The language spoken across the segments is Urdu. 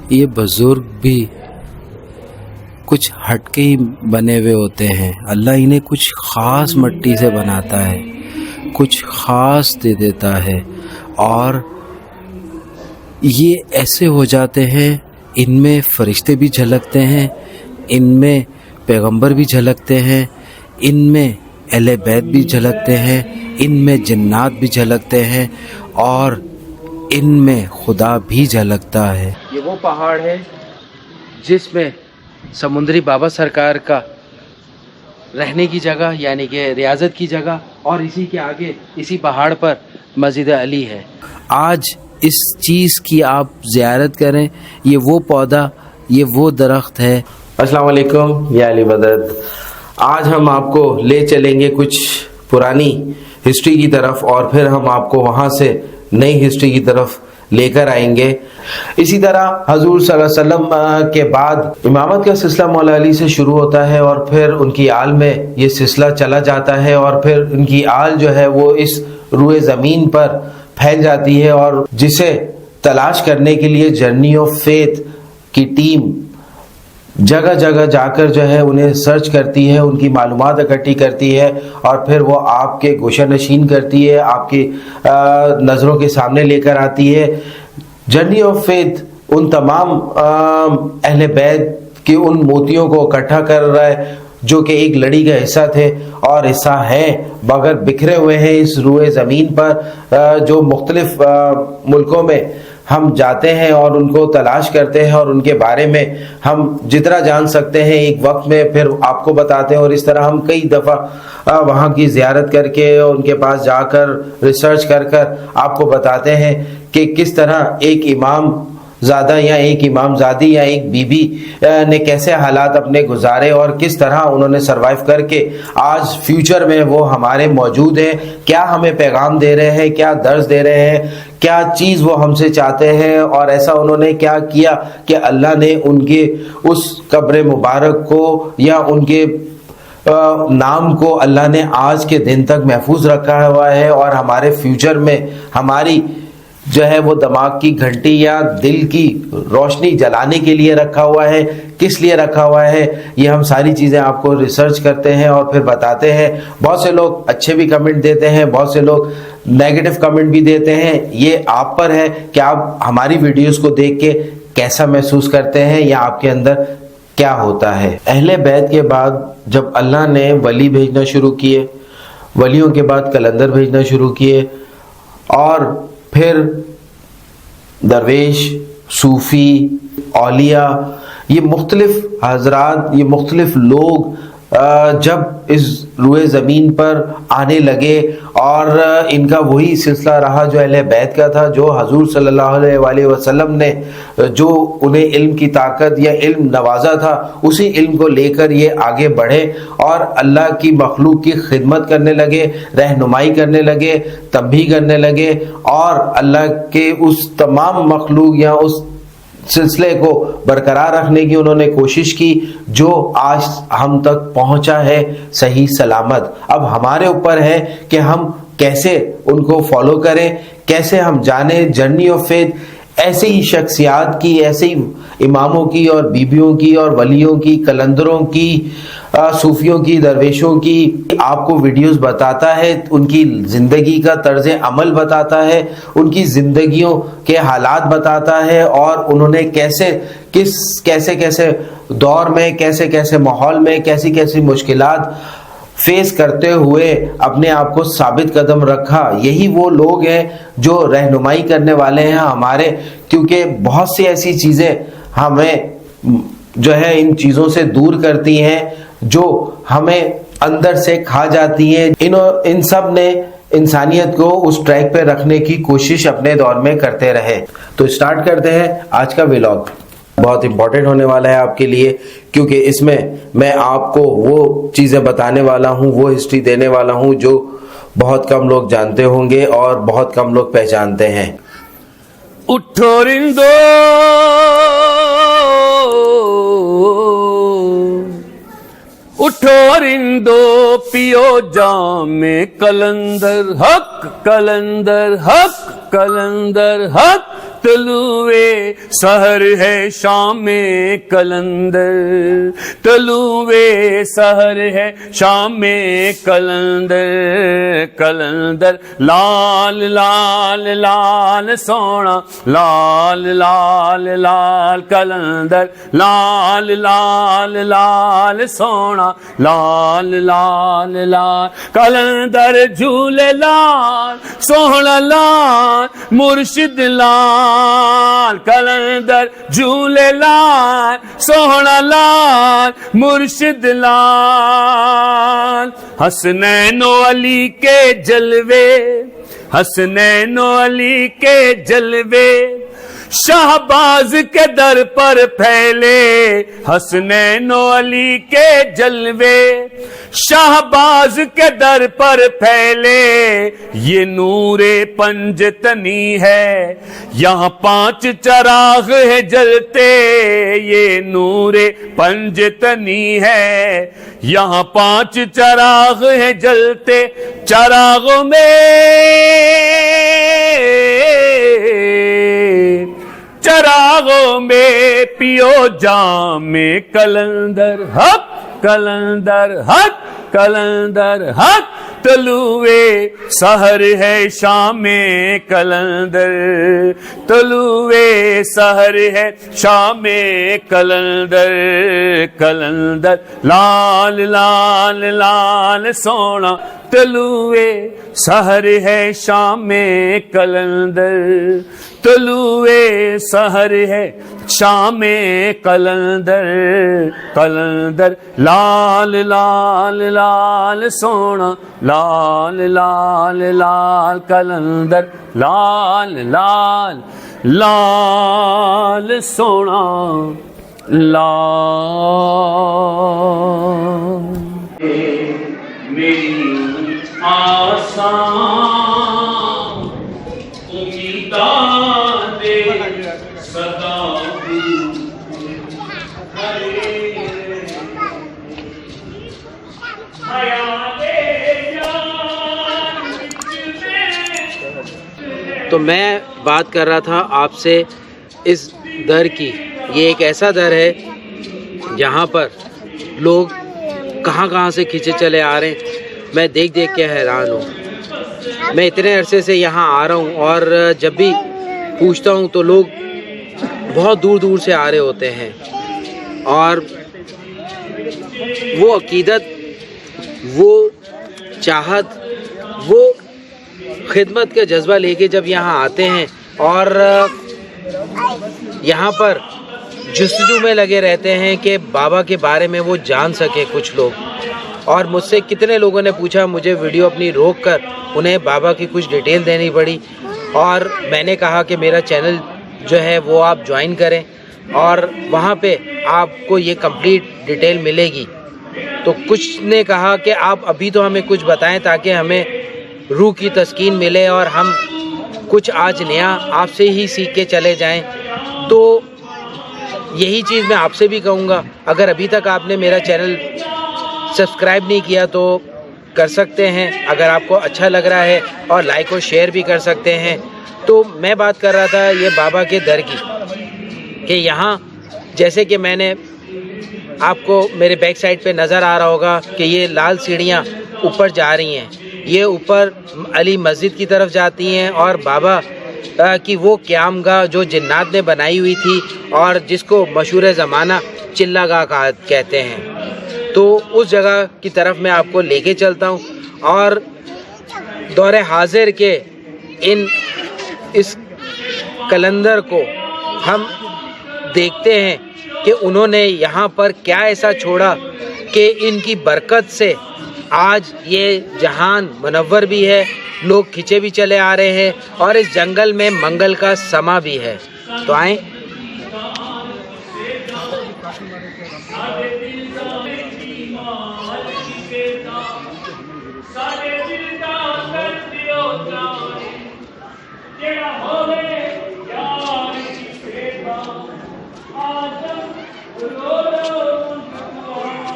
یہ بزرگ بھی کچھ ہٹ کے ہی بنے ہوئے ہوتے ہیں. اللہ انہیں کچھ خاص مٹی سے بناتا ہے, کچھ خاص دے دیتا ہے, اور یہ ایسے ہو جاتے ہیں. ان میں فرشتے بھی جھلکتے ہیں, ان میں پیغمبر بھی جھلکتے ہیں, ان میں اہل بیت بھی جھلکتے ہیں, ان میں جنات بھی جھلکتے ہیں, اور ان میں خدا بھی جھلکتا ہے. یہ وہ پہاڑ ہے جس میں سمندری بابا سرکار کا رہنے کی جگہ یعنی کہ ریاضت کی جگہ, اور اسی کے آگے اسی پہاڑ پر مسجد علی ہے. آج اس چیز کی آپ زیارت کریں. یہ وہ پودا, یہ وہ درخت ہے. السلام علیکم یا علی مدد. آج ہم آپ کو لے چلیں گے کچھ پرانی ہسٹری کی طرف, اور پھر ہم آپ کو وہاں سے نئی ہسٹری کی طرف لے کر آئیں گے. اسی طرح حضور صلی اللہ علیہ وسلم کے بعد امامت کا سلسلہ مولا علی سے شروع ہوتا ہے, اور پھر ان کی آل میں یہ سلسلہ چلا جاتا ہے, اور پھر ان کی آل جو ہے وہ اس روئے زمین پر پھیل جاتی ہے, اور جسے تلاش کرنے کے لیے جرنی آف فیتھ کی ٹیم جگہ جگہ جا کر جو ہے انہیں سرچ کرتی ہے, ان کی معلومات اکٹھی کرتی ہے, اور پھر وہ آپ کے گوشہ نشین کرتی ہے, آپ کی نظروں کے سامنے لے کر آتی ہے. جرنی آف فیتھ ان تمام اہل بیت کے ان موتیوں کو اکٹھا کر رہا ہے جو کہ ایک لڑی کا حصہ تھے اور حصہ ہیں مگر بکھرے ہوئے ہیں اس روئے زمین پر, جو مختلف ملکوں میں ہم جاتے ہیں اور ان کو تلاش کرتے ہیں, اور ان کے بارے میں ہم جتنا جان سکتے ہیں ایک وقت میں پھر آپ کو بتاتے ہیں. اور اس طرح ہم کئی دفعہ وہاں کی زیارت کر کے ان کے پاس جا کر ریسرچ کر کر آپ کو بتاتے ہیں کہ کس طرح ایک امام زادہ یا ایک امام زادی یا ایک بی بی نے کیسے حالات اپنے گزارے, اور کس طرح انہوں نے سروائیو کر کے آج فیوچر میں وہ ہمارے موجود ہیں. کیا ہمیں پیغام دے رہے ہیں, کیا درس دے رہے ہیں, کیا چیز وہ ہم سے چاہتے ہیں, اور ایسا انہوں نے کیا کیا کہ اللہ نے ان کے اس قبر مبارک کو یا ان کے نام کو اللہ نے آج کے دن تک محفوظ رکھا ہوا ہے, اور ہمارے فیوچر میں ہماری جو ہے وہ دماغ کی گھنٹی یا دل کی روشنی جلانے کے لیے رکھا ہوا ہے. کس لیے رکھا ہوا ہے یہ ہم ساری چیزیں آپ کو ریسرچ کرتے ہیں اور پھر بتاتے ہیں. بہت سے لوگ اچھے بھی کمنٹ دیتے ہیں, بہت سے لوگ نیگیٹو کمنٹ بھی دیتے ہیں. یہ آپ پر ہے کہ آپ ہماری ویڈیوز کو دیکھ کے کیسا محسوس کرتے ہیں یا آپ کے اندر کیا ہوتا ہے. اہل بیت کے بعد جب اللہ نے ولی بھیجنا شروع کیے, ولیوں کے بعد کلندر بھیجنا شروع کیے, اور پھر درویش, صوفی, اولیاء, یہ مختلف حضرات, یہ مختلف لوگ جب اس روئے زمین پر آنے لگے, اور ان کا وہی سلسلہ رہا جو اہل بیت کا تھا, جو حضور صلی اللہ علیہ وآلہ وسلم نے جو انہیں علم کی طاقت یا علم نوازا تھا, اسی علم کو لے کر یہ آگے بڑھے اور اللہ کی مخلوق کی خدمت کرنے لگے, رہنمائی کرنے لگے, تنبیہ کرنے لگے, اور اللہ کے اس تمام مخلوق یا اس سلسلے کو برقرار رکھنے کی انہوں نے کوشش کی جو آج ہم تک پہنچا ہے صحیح سلامت. اب ہمارے اوپر ہے کہ ہم کیسے ان کو فالو کریں, کیسے ہم جانیں جرنی آف فیتھ ایسے ہی شخصیات کی, ایسے ہی اماموں کی اور بیبیوں کی اور ولیوں کی, کلندروں کی, صوفیوں کی, درویشوں کی. آپ کو ویڈیوز بتاتا ہے, ان کی زندگی کا طرز عمل بتاتا ہے, ان کی زندگیوں کے حالات بتاتا ہے, اور انہوں نے کیسے دور میں, کیسے ماحول میں, کیسی مشکلات فیس کرتے ہوئے اپنے آپ کو ثابت قدم رکھا. یہی وہ لوگ ہیں جو رہنمائی کرنے والے ہیں ہمارے, کیونکہ بہت سی ایسی چیزیں ہمیں جو ہے ان چیزوں سے دور کرتی ہیں جو ہمیں اندر سے کھا جاتی ہیں. ان سب نے انسانیت کو اس ٹریک پہ رکھنے کی کوشش اپنے دور میں کرتے رہے. تو سٹارٹ کرتے ہیں آج کا ولاگ. بہت امپورٹنٹ ہونے والا ہے آپ کے لیے, کیونکہ اس میں میں آپ کو وہ چیزیں بتانے والا ہوں, وہ ہسٹری دینے والا ہوں جو بہت کم لوگ جانتے ہوں گے اور بہت کم لوگ پہچانتے ہیں. اٹھو رندو, اٹھو رندو, پیو جام کلندر حق, کلندر حق, کلندر حق, طلوع سحر ہے شام کلندر، طلوع سحر ہے شام کلندر، کلندر لال لال لال سونا، لال لال لال کلندر لال لال لال سونا، لال لال لال کلندر جھولے لال سونا لال مرشد لال، کلندر جھولے لال سونا لال مرشد لال، حسنین و علی کے جلوے، حسنین و علی کے جلوے شہباز کے در پر پھیلے، حسنین و علی کے جلوے شہباز کے در پر پھیلے، یہ نور پنجتنی ہے یہاں 5 چراغ ہے جلتے، یہ نور پنجتنی ہے یہاں 5 چراغ ہے جلتے، چراغوں میں چراغوں میں پیو جام کلندر حق، کلندر حق، کلندر حق، طلوع سحر ہے شام کلندر، طلوع سحر ہے شام کلندر، کلندر لال لال لال سونا، طلوع سحر ہے شام کلندر، طلوع سحر ہے شام کلندر، کلندر لال لال لال سونا، لال لال لال کلندر لال لال لال سونا، لال میری آسان امیداں دے صدا تو میں بات کر رہا تھا آپ سے اس در کی. یہ ایک ایسا در ہے جہاں پر لوگ کہاں کہاں سے کھینچے چلے آ رہے ہیں. میں دیکھ کے حیران ہوں. میں اتنے عرصے سے یہاں آ رہا ہوں اور جب بھی پوچھتا ہوں تو لوگ بہت دور دور سے آ رہے ہوتے ہیں اور وہ عقیدت، وہ چاہت، وہ خدمت کا جذبہ لے کے جب یہاں آتے ہیں اور یہاں پر جستجو میں لگے رہتے ہیں کہ بابا کے بارے میں وہ جان سکے کچھ لوگ. اور مجھ سے کتنے لوگوں نے پوچھا، مجھے ویڈیو اپنی روک کر انہیں بابا کی کچھ ڈیٹیل دینی پڑی اور میں نے کہا کہ میرا چینل جو ہے وہ آپ جوائن کریں اور وہاں پہ آپ کو یہ کمپلیٹ ڈیٹیل ملے گی. تو کچھ نے کہا کہ آپ ابھی تو ہمیں کچھ بتائیں تاکہ ہمیں روح کی تسکین ملے اور ہم کچھ آج نیا آپ سے ہی سیکھ کے چلے جائیں. تو یہی چیز میں آپ سے بھی کہوں گا، اگر ابھی تک آپ نے میرا چینل سبسکرائب نہیں کیا تو کر سکتے ہیں اگر آپ کو اچھا لگ رہا ہے، اور لائک اور شیئر بھی کر سکتے ہیں. تو میں بات کر رہا تھا یہ بابا کے در کی کہ یہاں جیسے کہ میں نے آپ کو میرے بیک سائڈ پہ نظر آ رہا ہوگا کہ یہ لال سیڑھیاں اوپر جا رہی ہیں، یہ اوپر علی مسجد کی طرف جاتی ہیں اور بابا کی وہ قیام گاہ جو جنات نے بنائی ہوئی تھی اور جس کو مشہور زمانہ چلہ گاہ کہتے ہیں. تو اس جگہ کی طرف میں آپ کو لے کے چلتا ہوں اور دور حاضر کے اس کلندر کو ہم دیکھتے ہیں کہ انہوں نے یہاں پر کیا ایسا چھوڑا کہ ان کی برکت سے آج یہ جہان منور بھی ہے، لوگ کھینچے بھی چلے آ رہے ہیں اور اس جنگل میں منگل کا سما بھی ہے. تو آئیں.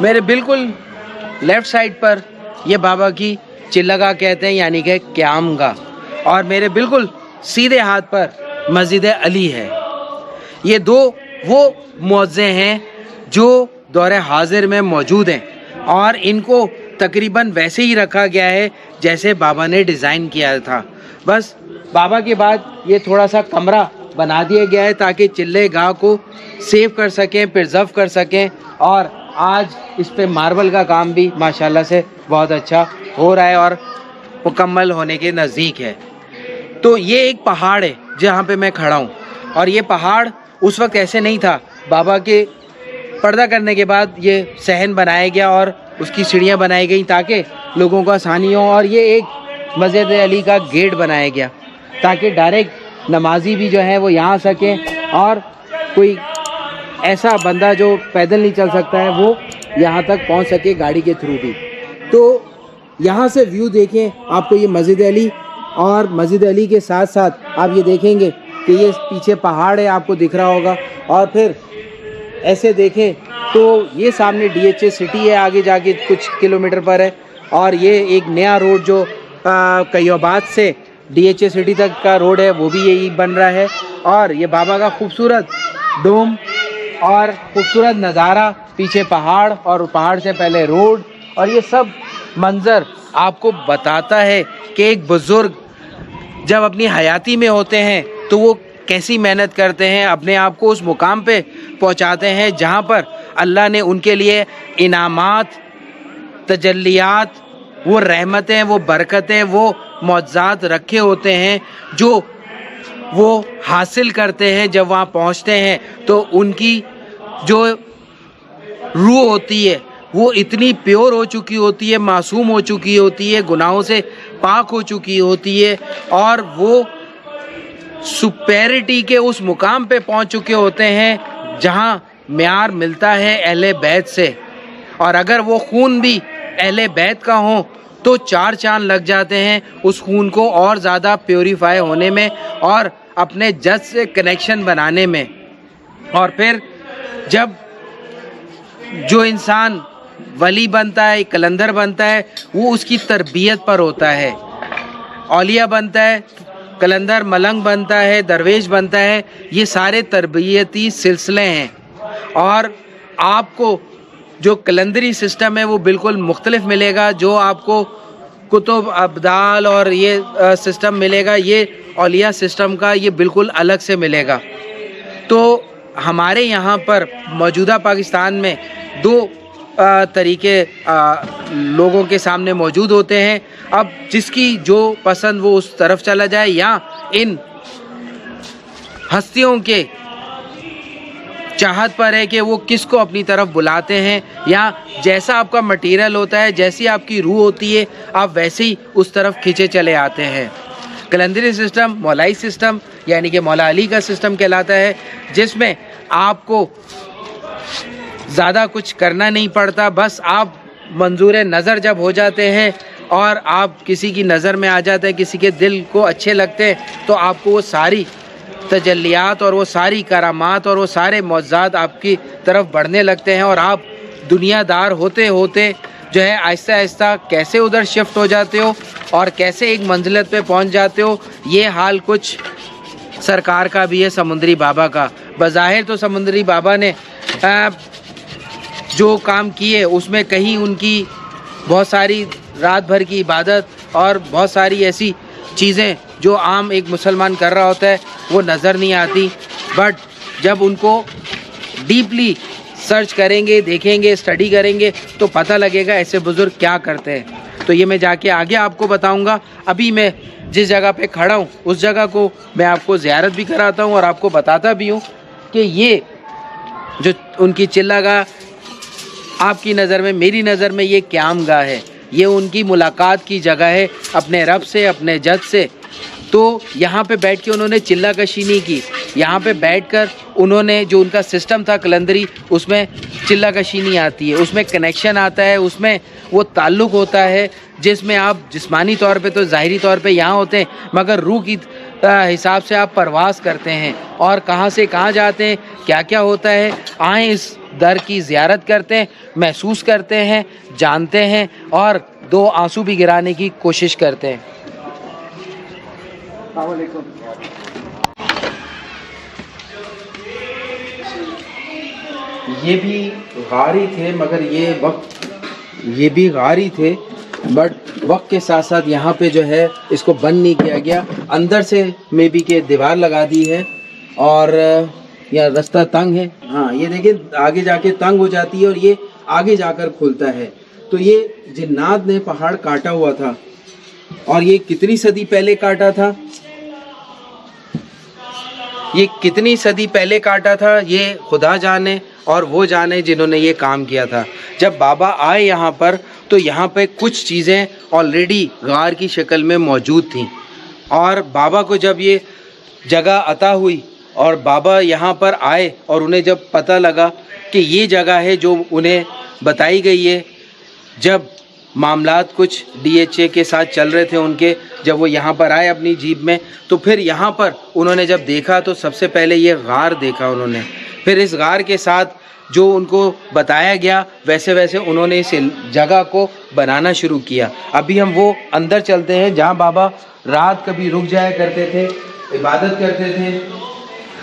میرے بالکل لیفٹ سائڈ پر یہ بابا کی چلہ گاہ کہتے ہیں یعنی کہ قیام گاہ، اور میرے بالکل سیدھے ہاتھ پر مسجد علی ہے. یہ دو وہ موضع ہیں جو دور حاضر میں موجود ہیں اور ان کو تقریباً ویسے ہی رکھا گیا ہے جیسے بابا نے ڈیزائن کیا تھا. بس بابا کے بعد یہ تھوڑا سا کمرہ بنا دیا گیا ہے تاکہ چلے گاہ کو سیو کر سکیں, پرزرو کر سکیں. اور آج اس پہ ماربل کا کام بھی ماشاءاللہ سے بہت اچھا ہو رہا ہے اور مکمل ہونے کے نزدیک ہے. تو یہ ایک پہاڑ ہے جہاں پہ میں کھڑا ہوں, اور یہ پہاڑ اس وقت ایسے نہیں تھا. بابا کے پردہ کرنے کے بعد یہ صحن بنایا گیا اور اس کی سیڑھیاں بنائی گئیں تاکہ لوگوں کو آسانی ہو, اور یہ ایک مسجد علی کا گیٹ بنایا گیا تاکہ ڈائریکٹ نمازی بھی جو ہے وہ یہاں آ سکیں, اور کوئی ایسا بندہ جو پیدل نہیں چل سکتا ہے وہ یہاں تک پہنچ سکے گاڑی کے تھرو بھی. تو یہاں سے ویو دیکھیں آپ کو یہ مسجد علی, اور مسجد علی کے ساتھ ساتھ آپ یہ دیکھیں گے کہ یہ پیچھے پہاڑ ہے آپ کو دکھ رہا ہوگا, اور پھر ایسے دیکھیں تو یہ سامنے ڈی ایچ اے سٹی ہے, آگے جا کے کچھ کلومیٹر پر ہے, اور یہ ایک نیا روڈ جو قیوبات سے ڈی ایچ اے سٹی تک کا روڈ ہے وہ بھی یہی بن رہا ہے. اور یہ بابا کا خوبصورت ڈوم اور خوبصورت نظارہ, پیچھے پہاڑ اور پہاڑ سے پہلے روڈ, اور یہ سب منظر آپ کو بتاتا ہے کہ ایک بزرگ جب اپنی حیاتی میں ہوتے ہیں تو وہ کیسی محنت کرتے ہیں, اپنے آپ کو اس مقام پہ پہنچاتے ہیں جہاں پر اللہ نے ان کے لیے انعامات, تجلیات, وہ رحمتیں, وہ برکتیں, وہ معجزات رکھے ہوتے ہیں جو وہ حاصل کرتے ہیں. جب وہاں پہنچتے ہیں تو ان کی جو روح ہوتی ہے وہ اتنی پیور ہو چکی ہوتی ہے, معصوم ہو چکی ہوتی ہے, گناہوں سے پاک ہو چکی ہوتی ہے, اور وہ سپیرٹی کے اس مقام پہ پہنچ چکے ہوتے ہیں جہاں معیار ملتا ہے اہل بیت سے. اور اگر وہ خون بھی اہل بیت کا ہوں تو 4 چاند لگ جاتے ہیں اس خون کو اور زیادہ پیوریفائی ہونے میں اور اپنے جج سے کنیکشن بنانے میں. اور پھر جب جو انسان ولی بنتا ہے, قلندر بنتا ہے, وہ اس کی تربیت پر ہوتا ہے. اولیاء بنتا ہے, قلندر ملنگ بنتا ہے, درویش بنتا ہے, یہ سارے تربیتی سلسلے ہیں. اور آپ کو جو قلندری سسٹم ہے وہ بالکل مختلف ملے گا, جو آپ کو کتب ابدال اور یہ سسٹم ملے گا, یہ اولیاء سسٹم کا یہ بالکل الگ سے ملے گا. تو ہمارے یہاں پر موجودہ پاکستان میں 2 طریقے لوگوں کے سامنے موجود ہوتے ہیں. اب جس کی جو پسند وہ اس طرف چلا جائے, یا ان ہستیوں کے چاہت پر ہے کہ وہ کس کو اپنی طرف بلاتے ہیں, یا جیسا آپ کا مٹیریل ہوتا ہے, جیسی آپ کی روح ہوتی ہے, آپ ویسے ہی اس طرف کھینچے چلے آتے ہیں. قلندری سسٹم مولائی سسٹم یعنی کہ مولا علی کا سسٹم کہلاتا ہے, جس میں آپ کو زیادہ کچھ کرنا نہیں پڑتا. بس آپ منظور نظر جب ہو جاتے ہیں اور آپ کسی کی نظر میں آ جاتے ہیں, کسی کے دل کو اچھے لگتے ہیں, تو آپ کو وہ ساری تجلیات اور وہ ساری کرامات اور وہ سارے معجزات آپ کی طرف بڑھنے لگتے ہیں, اور آپ دنیا دار ہوتے ہوتے جو ہے آہستہ آہستہ کیسے ادھر شفٹ ہو جاتے ہو اور کیسے ایک منزلت پہ پہنچ جاتے ہو. یہ حال کچھ سرکار کا بھی ہے, سمندری بابا کا. بظاہر تو سمندری بابا نے جو کام کیے اس میں کہیں ان کی بہت ساری رات بھر کی عبادت اور بہت ساری ایسی چیزیں جو عام ایک مسلمان کر رہا ہوتا ہے وہ نظر نہیں آتی. بٹ جب ان کو ڈیپلی سرچ کریں گے, دیکھیں گے, اسٹڈی کریں گے تو پتہ لگے گا ایسے بزرگ کیا کرتے ہیں. تو یہ میں جا کے آگے آپ کو بتاؤں گا. ابھی میں جس جگہ پہ کھڑا ہوں اس جگہ کو میں آپ کو زیارت بھی کراتا ہوں اور آپ کو بتاتا بھی ہوں کہ یہ جو ان کی چلہ گاہ آپ کی نظر میں, میری نظر میں یہ قیام گاہ ہے. یہ ان کی ملاقات کی جگہ ہے اپنے رب سے, اپنے جج سے. تو یہاں پہ بیٹھ کے انہوں نے چلہ کشی نہیں کی, یہاں پہ بیٹھ کر انہوں نے جو ان کا سسٹم تھا قلندری, اس میں چلہ کشی نہیں آتی ہے, اس میں کنیکشن آتا ہے, اس میں وہ تعلق ہوتا ہے جس میں آپ جسمانی طور پہ تو ظاہری طور پہ یہاں ہوتے ہیں مگر روح کی حساب سے آپ پرواز کرتے ہیں اور کہاں سے کہاں جاتے ہیں, کیا کیا ہوتا ہے. آئیں اس در کی زیارت کرتے ہیں, محسوس کرتے ہیں, جانتے ہیں اور 2 آنسو بھی گرانے کی کوشش کرتے ہیں. السلام علیکم. یہ بھی غار ہی تھے، مگر یہ بھی غار ہی تھے، بٹ وقت کے ساتھ ساتھ یہاں پہ جو ہے اس کو بند نہیں کیا گیا، اندر سے میں بھی کہ دیوار لگا دی ہے، اور یہ رستہ تنگ ہے. ہاں یہ دیکھیں آگے جا کے تنگ ہو جاتی ہے اور یہ آگے جا کر کھلتا ہے. تو یہ جنات نے پہاڑ کاٹا ہوا تھا، اور یہ کتنی صدی پہلے کاٹا تھا، یہ کتنی صدی پہلے کاٹا تھا یہ خدا جانے اور وہ جانے جنہوں نے یہ کام کیا تھا. جب بابا آئے یہاں پر تو یہاں پہ کچھ چیزیں آلریڈی غار کی شکل میں موجود تھیں، اور بابا کو جب یہ جگہ عطا ہوئی اور بابا یہاں پر آئے اور انہیں جب پتہ لگا کہ یہ جگہ ہے جو انہیں بتائی گئی ہے، جب معاملات کچھ ڈی ایچ اے کے ساتھ چل رہے تھے ان کے، جب وہ یہاں پر آئے اپنی جیپ میں، تو پھر یہاں پر انہوں نے جب دیکھا تو سب سے پہلے یہ غار دیکھا انہوں نے. پھر اس غار کے ساتھ جو ان کو بتایا گیا ویسے ویسے انہوں نے اس جگہ کو بنانا شروع کیا. ابھی ہم وہ اندر چلتے ہیں جہاں بابا رات کبھی رک جایا کرتے تھے، عبادت کرتے تھے،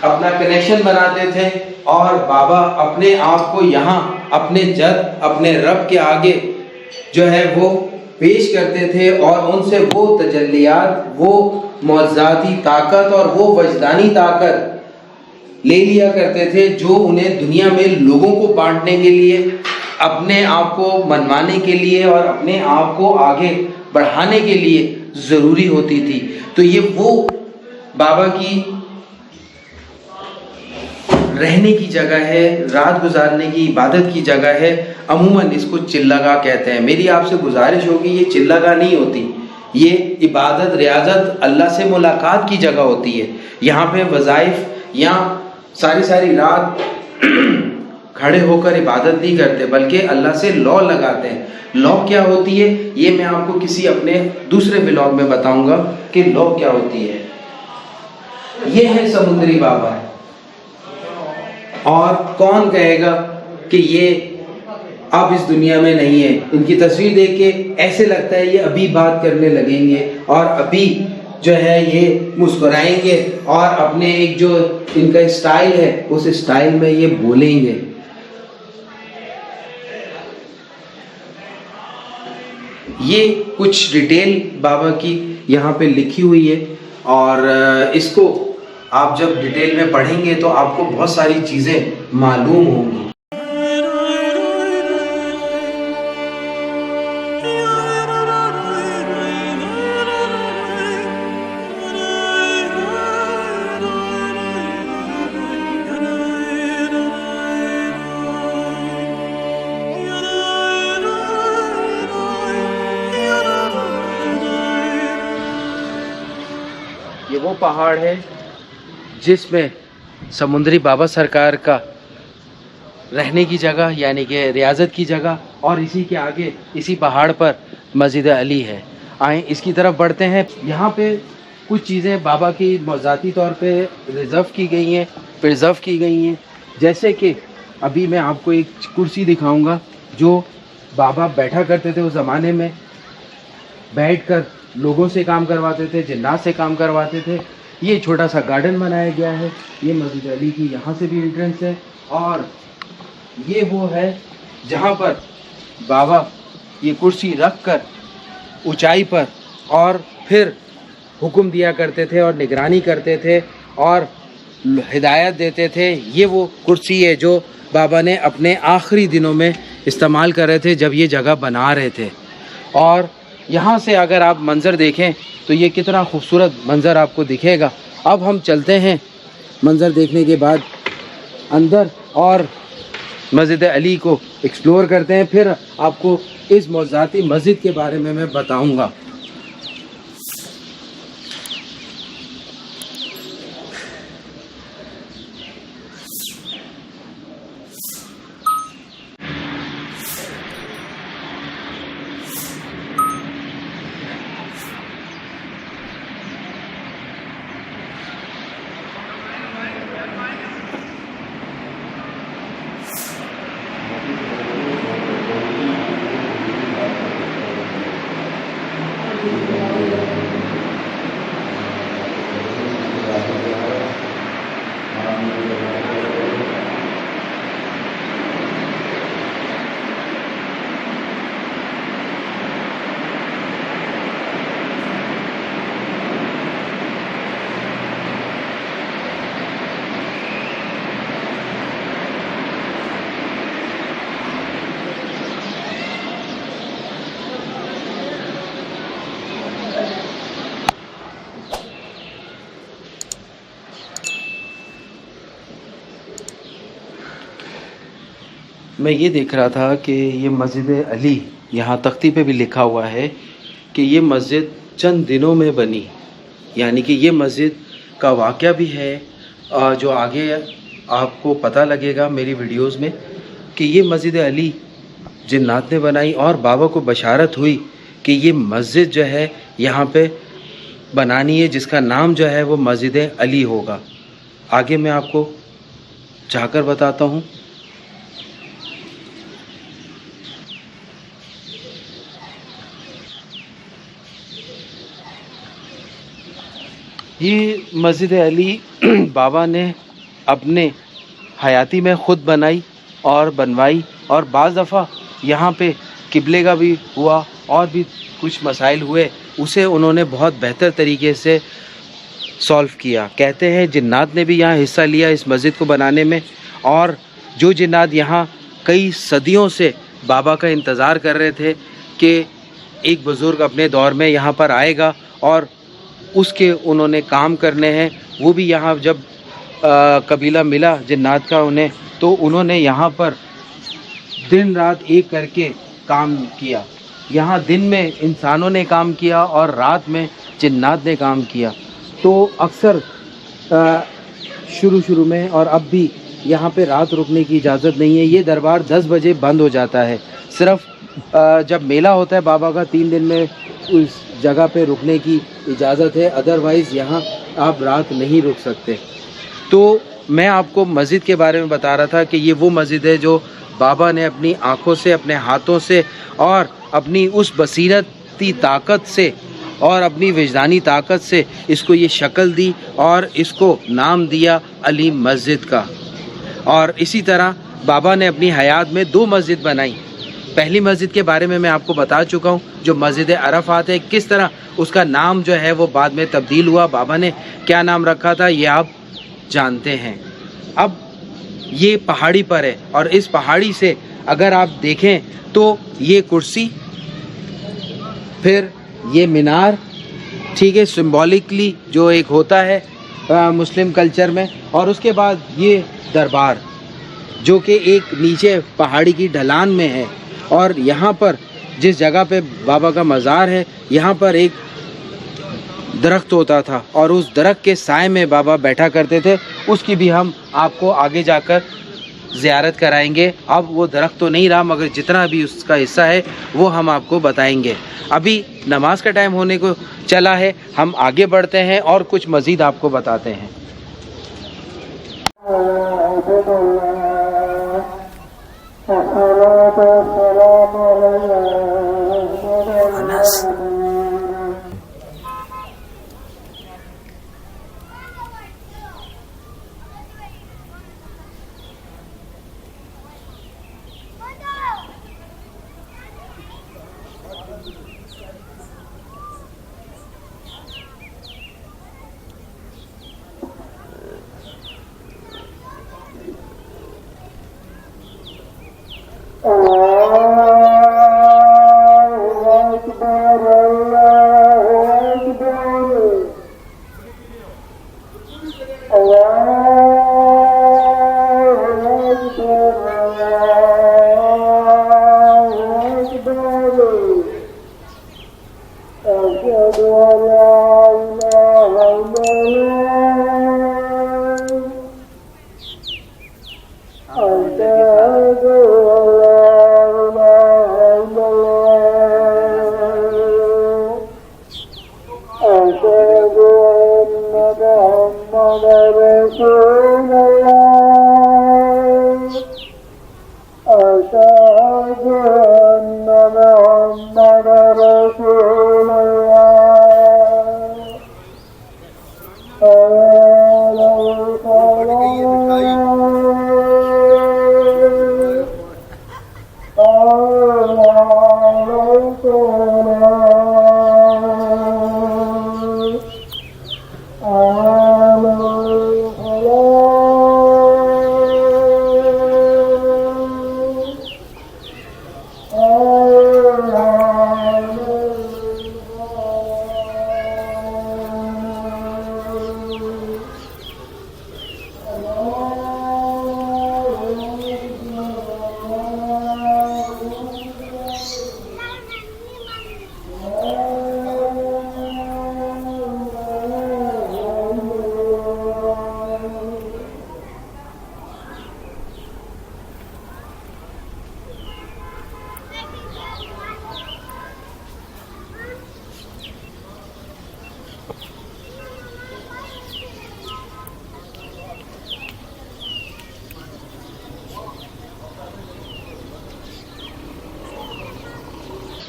اپنا کنیکشن بناتے تھے، اور بابا اپنے آپ کو یہاں اپنے جد اپنے رب کے آگے جو ہے وہ پیش کرتے تھے، اور ان سے وہ تجلیات، وہ معجزاتی طاقت اور وہ وجدانی طاقت لے لیا کرتے تھے جو انہیں دنیا میں لوگوں کو بانٹنے کے لیے، اپنے آپ کو منوانے کے لیے اور اپنے آپ کو آگے بڑھانے کے لیے ضروری ہوتی تھی. تو یہ وہ بابا کی رہنے کی جگہ ہے، رات گزارنے کی، عبادت کی جگہ ہے. عموماً اس کو چلگاہ کہتے ہیں. میری آپ سے گزارش ہوگی یہ چلگاہ نہیں ہوتی، یہ عبادت ریاضت اللہ سے ملاقات کی جگہ ہوتی ہے. یہاں پہ وظائف، یہاں ساری رات کھڑے ہو کر عبادت نہیں کرتے بلکہ اللہ سے لو لگاتے ہیں. لو کیا ہوتی ہے یہ میں آپ کو کسی اپنے دوسرے ولاگ میں بتاؤں گا کہ لو کیا ہوتی ہے. یہ ہے سمندری بابا، اور کون کہے گا کہ یہ اب اس دنیا میں نہیں ہے. ان کی تصویر دیکھ کے ایسے لگتا ہے یہ ابھی بات کرنے لگیں گے اور ابھی جو ہے یہ مسکرائیں گے اور اپنے ایک جو ان کا اسٹائل ہے اس اسٹائل میں یہ بولیں گے. یہ کچھ ڈیٹیل بابا کی یہاں پہ لکھی ہوئی ہے، اور اس کو آپ جب ڈیٹیل میں پڑھیں گے تو آپ کو بہت ساری چیزیں معلوم ہوں گی. یہ وہ پہاڑ ہے جس میں سمندری بابا سرکار کا رہنے کی جگہ یعنی کہ ریاضت کی جگہ، اور اسی کے آگے اسی پہاڑ پر مسجد علی ہے. آئیں اس کی طرف بڑھتے ہیں. یہاں پہ کچھ چیزیں بابا کی ذاتی طور پہ ریزرو کی گئی ہیں، پرزرو کی گئی ہیں. جیسے کہ ابھی میں آپ کو ایک کرسی دکھاؤں گا جو بابا بیٹھا کرتے تھے اس زمانے میں، بیٹھ کر لوگوں سے کام کرواتے تھے، جنات سے کام کرواتے تھے. یہ چھوٹا سا گارڈن بنایا گیا ہے. یہ مسجد علی کی یہاں سے بھی انٹرنس ہے، اور یہ وہ ہے جہاں پر بابا یہ کرسی رکھ کر اونچائی پر اور پھر حکم دیا کرتے تھے اور نگرانی کرتے تھے اور ہدایت دیتے تھے. یہ وہ کرسی ہے جو بابا نے اپنے آخری دنوں میں استعمال کر رہے تھے جب یہ جگہ بنا رہے تھے. اور یہاں سے اگر آپ منظر دیکھیں تو یہ کتنا خوبصورت منظر آپ کو دکھے گا. اب ہم چلتے ہیں منظر دیکھنے کے بعد اندر اور مسجد علی کو ایکسپلور کرتے ہیں، پھر آپ کو اس معجزاتی مسجد کے بارے میں بتاؤں گا. میں یہ دیکھ رہا تھا کہ یہ مسجد علی یہاں تختی پہ بھی لکھا ہوا ہے کہ یہ مسجد چند دنوں میں بنی، یعنی کہ یہ مسجد کا واقعہ بھی ہے جو آگے آپ کو پتہ لگے گا میری ویڈیوز میں، کہ یہ مسجد علی جنات نے بنائی اور بابا کو بشارت ہوئی کہ یہ مسجد جو ہے یہاں پہ بنانی ہے، جس کا نام جو ہے وہ مسجد علی ہوگا۔ آگے میں آپ کو جا کر بتاتا ہوں۔ یہ مسجد علی بابا نے اپنے حیاتی میں خود بنائی اور بنوائی، اور بعض دفعہ یہاں پہ قبلے کا بھی ہوا اور بھی کچھ مسائل ہوئے، اسے انہوں نے بہت بہتر طریقے سے سولو کیا۔ کہتے ہیں جنات نے بھی یہاں حصہ لیا اس مسجد کو بنانے میں، اور جو جنات یہاں کئی صدیوں سے بابا کا انتظار کر رہے تھے کہ ایک بزرگ اپنے دور میں یہاں پر آئے گا اور اس کے انہوں نے کام کرنے ہیں، وہ بھی یہاں جب قبیلہ ملا جنات کا انہیں، تو انہوں نے یہاں پر دن رات ایک کر کے کام کیا۔ یہاں دن میں انسانوں نے کام کیا اور رات میں جنات نے کام کیا۔ تو اکثر شروع میں اور اب بھی یہاں پہ رات رکنے کی اجازت نہیں ہے۔ یہ دربار 10 بجے بند ہو جاتا ہے، صرف جب میلہ ہوتا ہے بابا کا 3 دن میں اس جگہ پہ رکنے کی اجازت ہے، ادروائز یہاں آپ رات نہیں رک سکتے۔ تو میں آپ کو مسجد کے بارے میں بتا رہا تھا کہ یہ وہ مسجد ہے جو بابا نے اپنی آنکھوں سے، اپنے ہاتھوں سے اور اپنی اس بصیرتی طاقت سے اور اپنی وجدانی طاقت سے اس کو یہ شکل دی اور اس کو نام دیا علی مسجد کا۔ اور اسی طرح بابا نے اپنی حیات میں 2 مسجد بنائی۔ پہلی مسجد کے بارے میں آپ کو بتا چکا ہوں، جو مسجد عرفات ہے، کس طرح اس کا نام جو ہے وہ بعد میں تبدیل ہوا، بابا نے کیا نام رکھا تھا یہ آپ جانتے ہیں۔ اب یہ پہاڑی پر ہے اور اس پہاڑی سے اگر آپ دیکھیں تو یہ کرسی، پھر یہ مینار، ٹھیک ہے، سمبولکلی جو ایک ہوتا ہے مسلم کلچر میں، اور اس کے بعد یہ دربار جو کہ ایک نیچے پہاڑی کی ڈھلان میں ہے، اور یہاں پر جس جگہ پہ بابا کا مزار ہے یہاں پر ایک درخت ہوتا تھا اور اس درخت کے سائے میں بابا بیٹھا کرتے تھے، اس کی بھی ہم آپ کو آگے جا کر زیارت کرائیں گے۔ اب وہ درخت تو نہیں رہا مگر جتنا بھی اس کا حصہ ہے وہ ہم آپ کو بتائیں گے۔ ابھی نماز کا ٹائم ہونے کو چلا ہے، ہم آگے بڑھتے ہیں اور کچھ مزید آپ کو بتاتے ہیں۔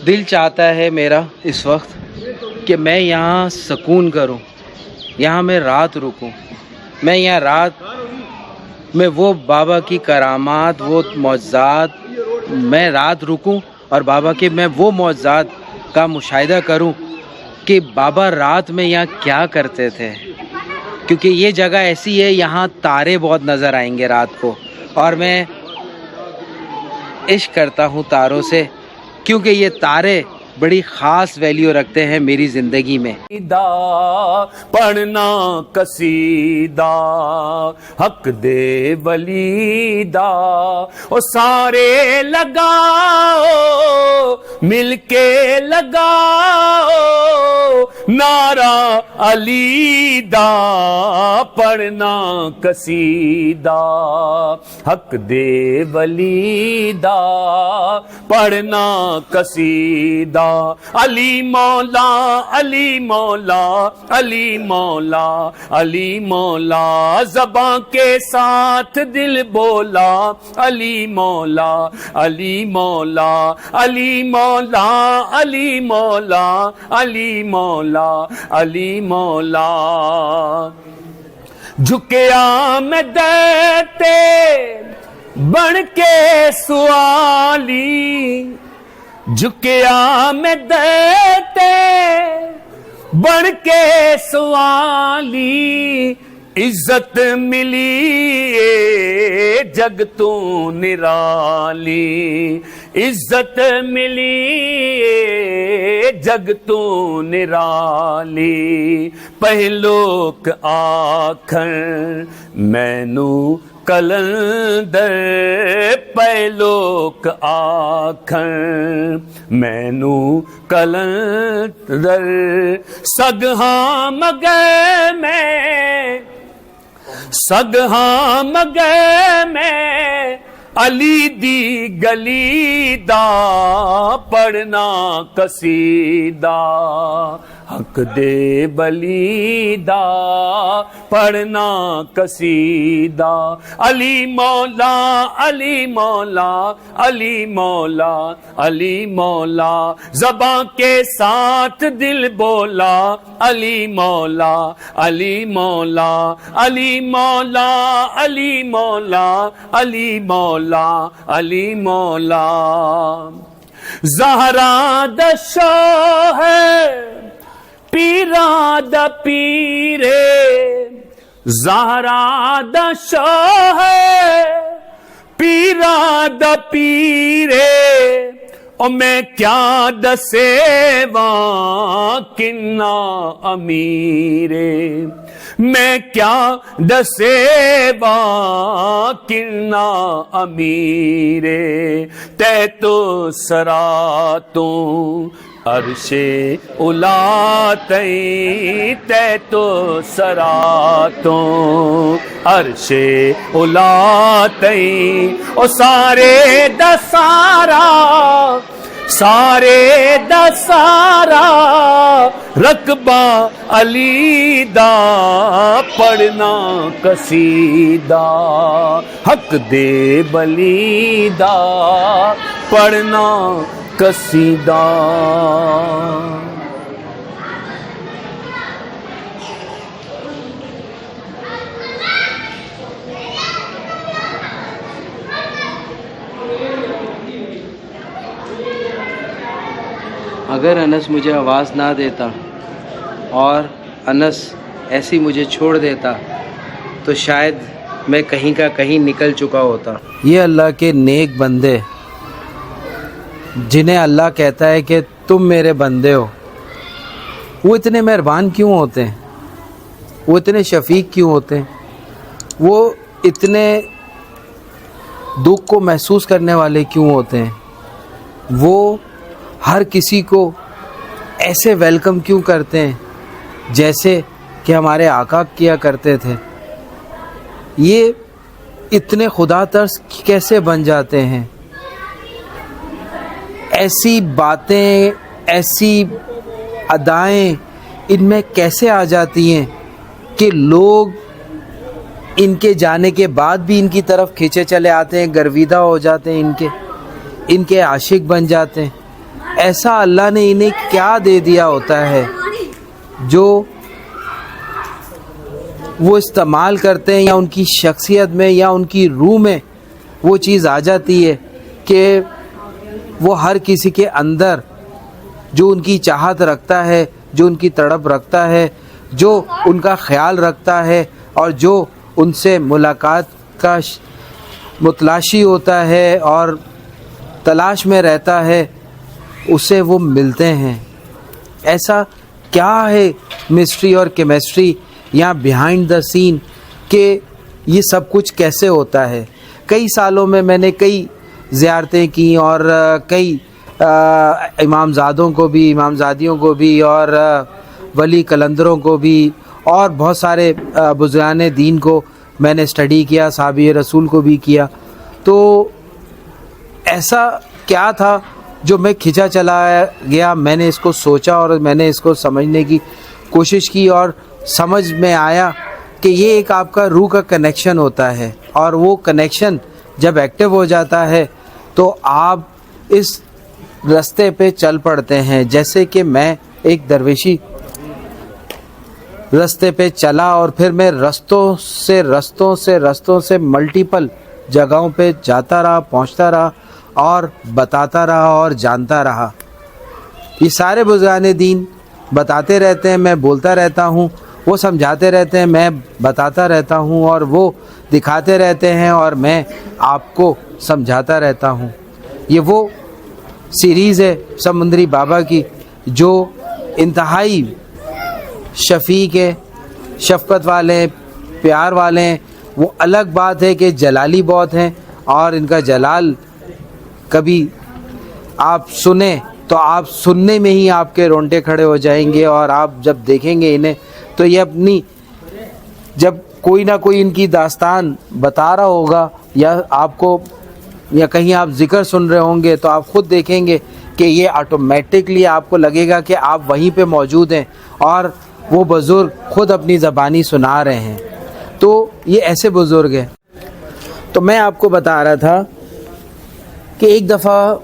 دل چاہتا ہے میرا اس وقت کہ میں یہاں سکون کروں, یہاں میں رات رکوں, میں یہاں رات میں وہ بابا کی کرامات, وہ معجزات, میں رات رکوں اور بابا کے میں وہ معجزات کا مشاہدہ کروں کہ بابا رات میں یہاں کیا کرتے تھے. کیونکہ یہ جگہ ایسی ہے, یہاں تارے بہت نظر آئیں گے رات کو, اور میں عشق کرتا ہوں تاروں سے, کیونکہ یہ تارے بڑی خاص ویلیو رکھتے ہیں میری زندگی میں. پڑھنا قصیدہ حق دے ولی دا, او سارے لگاؤ مل کے لگاؤ نعرہ علی دا, پڑھنا قصیدہ حق دے ولی دا, پڑھنا قصیدہ علی مولا علی مولا علی مولا علی مولا, زباں کے ساتھ دل بولا علی مولا علی مولا علی مولا علی مولا علی مولا علی مولا. جھکیا میں دیتے بن کے سوالی, جھکیا میں دیتے بڑھ کے سوالی, عزت ملی اے جگ تو نرالی, عزت ملی اے جگ تو نرالی. پہلوک آکھن مینو کلندر, پہلوک آکھن مینو کلندر, سگہاں مگے میں سگہاں مگے میں علی دی گلی دا, پڑھنا قصیدہ حق دے بلی دا, پڑھنا قصیدہ علی مولا علی مولا علی مولا علی مولا, زباں کے ساتھ دل بولا علی مولا علی مولا علی مولا علی مولا علی مولا علی مولا. زہرا دشو ہے پیرا دا پیرے, زہرا دشو ہے پیرا دا پیرے, او میں کیا دسے واں کنا امیرے, میں کیا دسے واں کنا امیرے, تے تو سراتوں عرش اولا تئی, تے تو سراتوں عرش اولا تئی, او سارے دا سارا سارے دا سارا رقبہ علی دا, پڑھنا قصیدہ حق دے بلی دا, پڑھنا قصیدہ. اگر انس مجھے آواز نہ دیتا اور انس ایسی مجھے چھوڑ دیتا تو شاید میں کہیں کا کہیں نکل چکا ہوتا. یہ اللہ کے نیک بندے جنہیں اللہ کہتا ہے کہ تم میرے بندے ہو, وہ اتنے مہربان کیوں ہوتے ہیں, وہ اتنے شفیق کیوں ہوتے ہیں, وہ اتنے دکھ کو محسوس کرنے والے کیوں ہوتے ہیں, وہ ہر کسی کو ایسے ویلکم کیوں کرتے ہیں جیسے کہ ہمارے آقا کیا کرتے تھے. یہ اتنے خدا ترس کیسے بن جاتے ہیں, ایسی باتیں ایسی ادائیں ان میں کیسے آ جاتی ہیں کہ لوگ ان کے جانے کے بعد بھی ان کی طرف کھینچے چلے آتے ہیں, گرویدہ ہو جاتے ہیں, ان کے عاشق بن جاتے ہیں. ایسا اللہ نے انہیں کیا دے دیا ہوتا ہے جو وہ استعمال کرتے ہیں، یا ان کی شخصیت میں یا ان کی روح میں وہ چیز آ جاتی ہے کہ وہ ہر کسی کے اندر جو ان کی چاہت رکھتا ہے، جو ان کی تڑپ رکھتا ہے، جو ان کا خیال رکھتا ہے اور جو ان سے ملاقات کا متلاشی ہوتا ہے اور تلاش میں رہتا ہے، اسے وہ ملتے ہیں۔ ایسا کیا ہے مسٹری اور کیمسٹری یا بیہائنڈ دا سین کہ یہ سب کچھ کیسے ہوتا ہے؟ کئی سالوں میں میں نے کئی زیارتیں کی اور کئی امامزادوں کو بھی، امامزادیوں کو بھی اور ولی قلندروں کو بھی اور بہت سارے بزرگان دین کو میں نے اسٹڈی کیا، صحابی رسول کو بھی کیا۔ تو ایسا کیا تھا جو میں کھنچا چلا گیا، میں نے اس کو سوچا اور میں نے اس کو سمجھنے کی کوشش کی اور سمجھ میں آیا کہ یہ ایک آپ کا روح کا کنیکشن ہوتا ہے، اور وہ کنیکشن جب ایکٹیو ہو جاتا ہے تو آپ اس رستے پہ چل پڑتے ہیں۔ جیسے کہ میں ایک درویشی رستے پہ چلا اور پھر میں رستوں سے ملٹیپل جگہوں پہ جاتا رہا، پہنچتا رہا اور بتاتا رہا اور جانتا رہا۔ یہ سارے بزرگان دین بتاتے رہتے ہیں، میں بولتا رہتا ہوں، وہ سمجھاتے رہتے ہیں، میں بتاتا رہتا ہوں، اور وہ دکھاتے رہتے ہیں اور میں آپ کو سمجھاتا رہتا ہوں۔ یہ وہ سیریز ہے سمندری بابا کی جو انتہائی شفیق ہے، شفقت والے ہیں، پیار والے ہیں۔ وہ الگ بات ہے کہ جلالی بہت ہیں، اور ان کا جلال کبھی آپ سنیں تو آپ سننے میں ہی آپ کے رونٹے کھڑے ہو جائیں گے، اور آپ جب دیکھیں گے انہیں تو یہ اپنی جب کوئی نہ کوئی ان کی داستان بتا رہا ہوگا یا آپ کو یا کہیں آپ ذکر سن رہے ہوں گے تو آپ خود دیکھیں گے کہ یہ آٹومیٹکلی آپ کو لگے گا کہ آپ وہیں پہ موجود ہیں اور وہ بزرگ خود اپنی زبانی سنا رہے ہیں۔ تو یہ ایسے بزرگ ہیں۔ تو میں آپ کو بتا رہا تھا کہ ایک دفعہ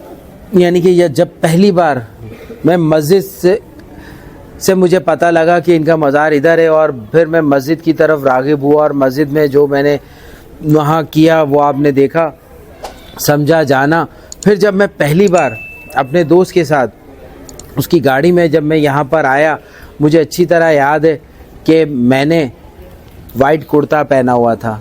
یعنی کہ جب پہلی بار میں مسجد سے مجھے پتہ لگا کہ ان کا مزار ادھر ہے، اور پھر میں مسجد کی طرف راغب ہوا، اور مسجد میں جو میں نے وہاں کیا وہ آپ نے دیکھا، سمجھا، جانا۔ پھر جب میں پہلی بار اپنے دوست کے ساتھ اس کی گاڑی میں جب میں یہاں پر آیا، مجھے اچھی طرح یاد ہے کہ میں نے وائٹ کرتا پہنا ہوا تھا،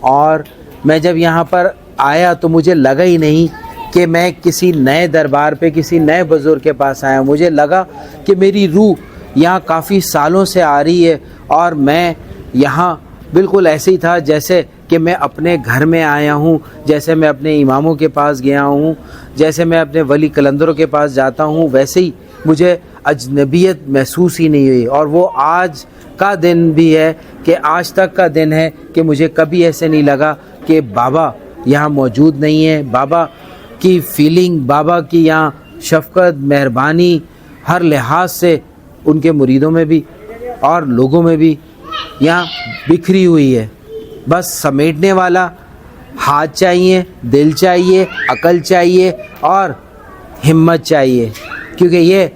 اور میں جب یہاں پر آیا تو مجھے لگا ہی نہیں کہ میں کسی نئے دربار پہ کسی نئے بزرگ کے پاس آیا ہوں۔ مجھے لگا کہ میری روح یہاں کافی سالوں سے آ رہی ہے، اور میں یہاں بالکل ایسے ہی تھا جیسے کہ میں اپنے گھر میں آیا ہوں، جیسے میں اپنے اماموں کے پاس گیا ہوں، جیسے میں اپنے ولی قلندروں کے پاس جاتا ہوں، ویسے ہی مجھے اجنبیت محسوس ہی نہیں ہوئی۔ اور وہ آج کا دن بھی ہے کہ آج تک کا دن ہے کہ مجھے کبھی ایسے نہیں لگا کہ بابا یہاں موجود نہیں ہے۔ بابا کی فیلنگ، بابا کی یہاں شفقت، مہربانی ہر لحاظ سے ان کے مریدوں میں بھی اور لوگوں میں بھی یہاں بکھری ہوئی ہے۔ بس سمیٹنے والا ہاتھ چاہیے، دل چاہیے، عقل چاہیے اور ہمت چاہیے، کیونکہ یہ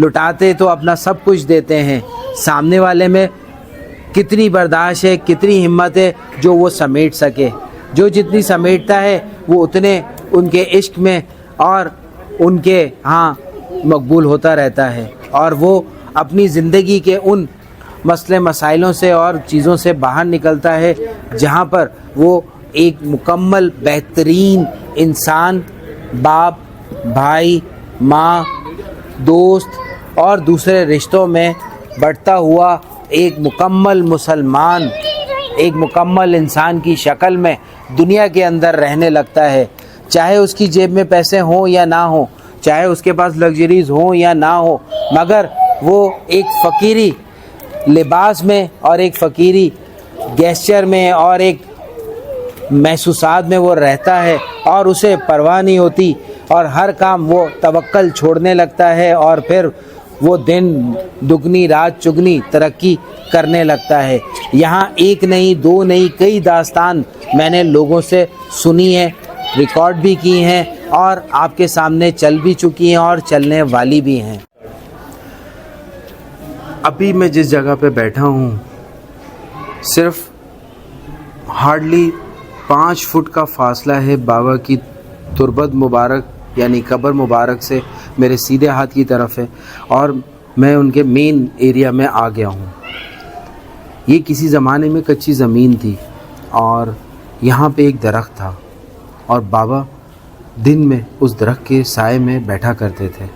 لٹاتے تو اپنا سب کچھ دیتے ہیں۔ سامنے والے میں کتنی برداشت ہے، کتنی ہمت ہے جو وہ سمیٹ سکے۔ جو جتنی سمیٹتا ہے وہ اتنے ان کے عشق میں اور ان کے ہاں مقبول ہوتا رہتا ہے، اور وہ اپنی زندگی کے ان مسئلے مسائلوں سے اور چیزوں سے باہر نکلتا ہے جہاں پر وہ ایک مکمل بہترین انسان، باپ، بھائی، ماں، دوست اور دوسرے رشتوں میں بڑھتا ہوا ایک مکمل مسلمان، ایک مکمل انسان کی شکل میں دنیا کے اندر رہنے لگتا ہے۔ چاہے اس کی جیب میں پیسے ہوں یا نہ ہوں، چاہے اس کے پاس لگژریز ہوں یا نہ ہو، مگر وہ ایک فقیری لباس میں اور ایک فقیری گیسچر میں اور ایک محسوسات میں وہ رہتا ہے، اور اسے پرواہ نہیں ہوتی، اور ہر کام وہ توکل چھوڑنے لگتا ہے، اور پھر وہ دن دگنی رات چگنی ترقی کرنے لگتا ہے۔ یہاں ایک نہیں، دو نہیں، کئی داستان میں نے لوگوں سے سنی ہے، ریکارڈ بھی کی ہیں، اور آپ کے سامنے چل بھی چکی ہیں اور چلنے والی بھی ہیں. ابھی میں جس جگہ پہ بیٹھا ہوں صرف ہارڈلی 5 فٹ کا فاصلہ ہے بابا کی تربت مبارک یعنی قبر مبارک سے میرے سیدھے ہاتھ کی طرف ہے، اور میں ان کے مین ایریا میں آ گیا ہوں. یہ کسی زمانے میں کچی زمین تھی اور یہاں پہ ایک درخت تھا، اور بابا دن میں اس درخت کے سائے میں بیٹھا کرتے تھے،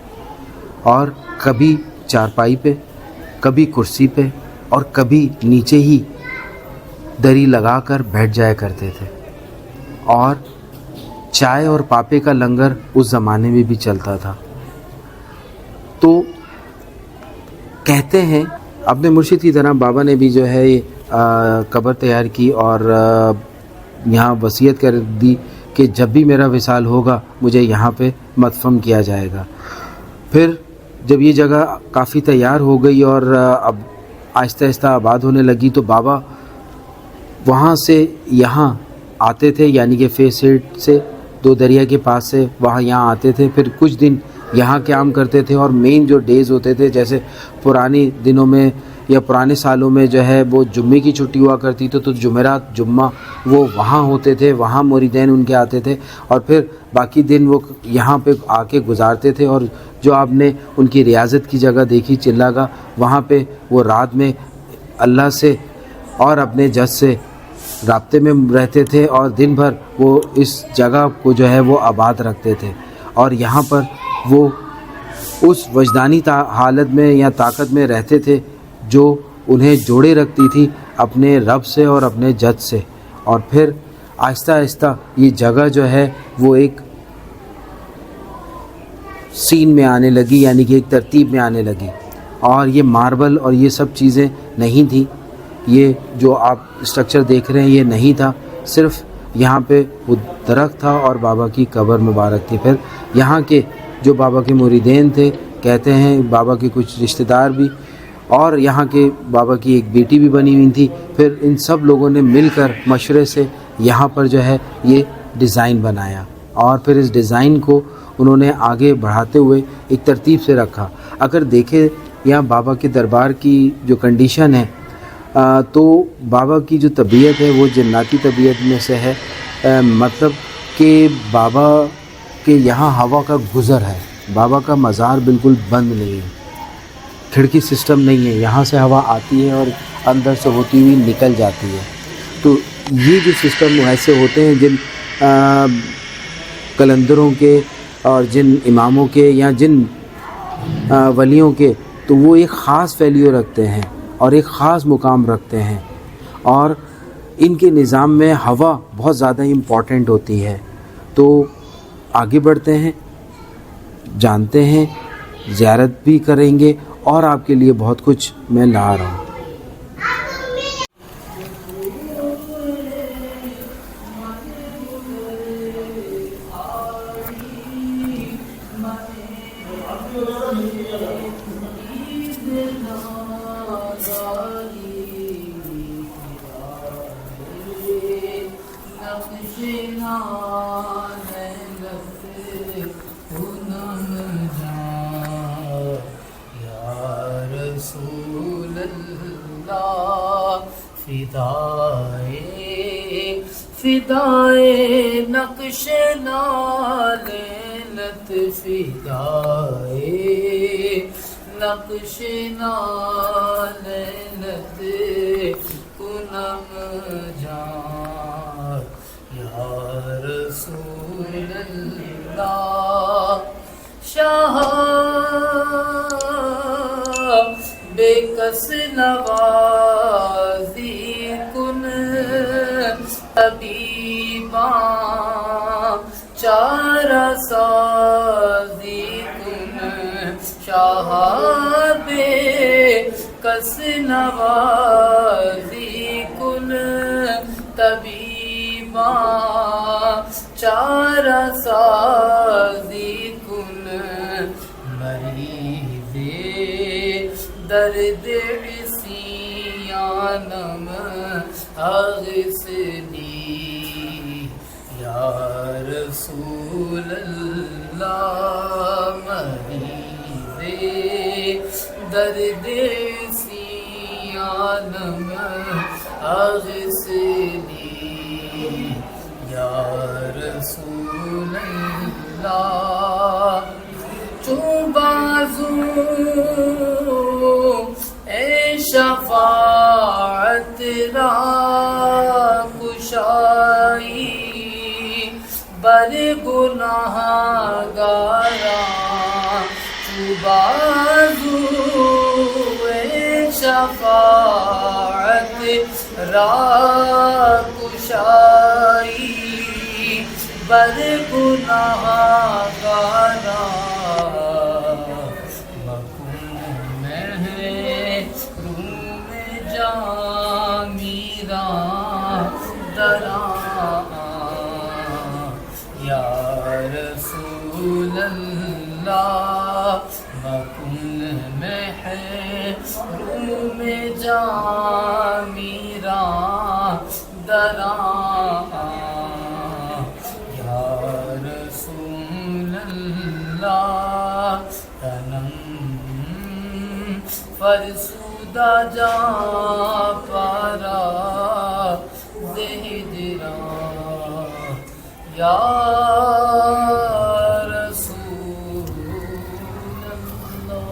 اور کبھی چارپائی پہ، کبھی کرسی پہ، اور کبھی نیچے ہی دری لگا کر بیٹھ جایا کرتے تھے. اور چائے اور پاپے کا لنگر اس زمانے میں بھی چلتا تھا. تو کہتے ہیں اپنے مرشد کی طرح بابا نے بھی جو ہے قبر تیار کی اور یہاں وصیت کر دی کہ جب بھی میرا وصال ہوگا مجھے یہاں پہ مدفن کیا جائے گا. پھر جب یہ جگہ کافی تیار ہو گئی اور اب آہستہ آہستہ آباد ہونے لگی تو بابا وہاں سے یہاں آتے تھے، یعنی کہ فیس سیٹ سے 2 دریا کے پاس سے وہاں یہاں آتے تھے. پھر کچھ دن یہاں قیام کرتے تھے، اور مین جو ڈیز ہوتے تھے جیسے پرانی دنوں میں یا پرانے سالوں میں جو ہے وہ جمعے کی چھٹی ہوا کرتی تھی، تو جمعرات جمعہ وہ وہاں ہوتے تھے، وہاں مریدین ان کے آتے تھے، اور پھر باقی دن وہ یہاں پہ آ کے گزارتے تھے. اور جو آپ نے ان کی ریاضت کی جگہ دیکھی چلا گاہ، وہاں پہ وہ رات میں اللہ سے اور اپنے جج سے رابطے میں رہتے تھے، اور دن بھر وہ اس جگہ کو جو ہے وہ آباد رکھتے تھے. اور یہاں پر وہ اس وجدانی حالت میں یا طاقت میں رہتے تھے جو انہیں جوڑے رکھتی تھی اپنے رب سے اور اپنے جج سے. اور پھر آہستہ آہستہ یہ جگہ جو ہے وہ ایک سین میں آنے لگی، یعنی کہ ایک ترتیب میں آنے لگی. اور یہ ماربل اور یہ سب چیزیں نہیں تھیں، یہ جو آپ اسٹرکچر دیکھ رہے ہیں یہ نہیں تھا، صرف یہاں پہ وہ درخت تھا اور بابا کی قبر مبارک تھی. پھر یہاں کے جو بابا کے مریدین تھے، کہتے ہیں بابا کے کچھ رشتہ دار بھی، اور یہاں کے بابا کی ایک بیٹی بھی بنی ہوئی تھی. پھر ان سب لوگوں نے مل کر مشورے سے یہاں پر جو ہے یہ ڈیزائن بنایا، اور پھر اس ڈیزائن کو انہوں نے آگے بڑھاتے ہوئے ایک ترتیب سے رکھا. اگر دیکھیں یہاں بابا کے دربار کی جو کنڈیشن ہے تو بابا کی جو طبیعت ہے وہ جناتی طبیعت میں سے ہے. مطلب کہ بابا کے یہاں ہوا کا گزر ہے، بابا کا مزار بالکل بند نہیں ہے، کھڑکی سسٹم نہیں ہے، یہاں سے ہوا آتی ہے اور اندر سے ہوتی ہوئی نکل جاتی ہے. تو یہ جو سسٹم ایسے ہوتے ہیں جن کلندروں کے اور جن اماموں کے یا جن ولیوں کے، تو وہ ایک خاص ویلیو رکھتے ہیں اور ایک خاص مقام رکھتے ہیں، اور ان کے نظام میں ہوا بہت زیادہ امپورٹنٹ ہوتی ہے. تو آگے بڑھتے ہیں، جانتے ہیں، زیارت بھی کریں گے، اور آپ کے لیے بہت کچھ میں لا رہا ہوں. فدائے نقش نال لت فدائے نقش نال لت کنم جان یا رسول اللہ. شاہ بے کس نوازی کن طبیباں چارہ سازی کن. شاہ بے کس نوازی کن طبیباں چارہ سازی کن. مریض درد عصیانم اغسلی یا رسول اللہ مریض درد سی عالم اغسلی یا رسول اللہ چون بازو اے شفاعت را کشائی بر گناہ گارا چون بازو اے شفاعت را کشائی بر گناہ گارا میرا درا یا رسول اللہ مکن میں ہے روم جان میرا درا یا رسول اللہ تنم فرسودہ جا پارا دہدرا یا رسول اللہ.